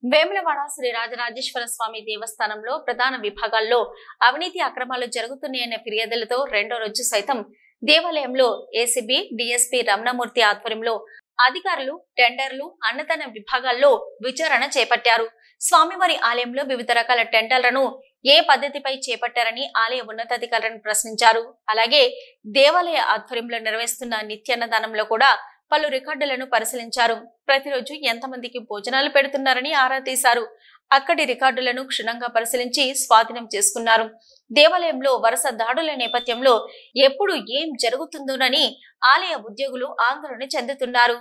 వేములవాడ శ్రీ రాజరాజేశ్వర స్వామి దేవస్థానంలో ప్రధాన విభాగాల్లో అవినీతి అక్రమాలు జరుగుతున్నాయన్న ఫిర్యాదులతో రెండో రోజు సైతం దేవాలయంలో ఏసీబీ డీఎస్పీ రమణమూర్తి ఆధ్వర్యంలో అధికారులు టెండర్లు అన్నదాన విభాగాల్లో విచారణ చేపట్టారు. స్వామివారి ఆలయంలో వివిధ రకాల టెండర్లను ఏ పద్ధతిపై చేపట్టారని ఆలయ ఉన్నతాధికారులను ప్రశ్నించారు. అలాగే దేవాలయ ఆధ్వర్యంలో నిర్వహిస్తున్న నిత్యాన్నదానంలో కూడా పలు రికార్డులను పరిశీలించారు. ప్రతిరోజు ఎంతమందికి భోజనాలు పెడుతున్నారని ఆరా తీశారు. అక్కడి రికార్డులను క్షుణ్ణంగా పరిశీలించి స్వాధీనం చేసుకున్నారు. దేవాలయంలో వరుస దాడుల నేపథ్యంలో ఎప్పుడు ఏం జరుగుతుందోనని ఆలయ ఉద్యోగులు ఆందోళన చెందుతున్నారు.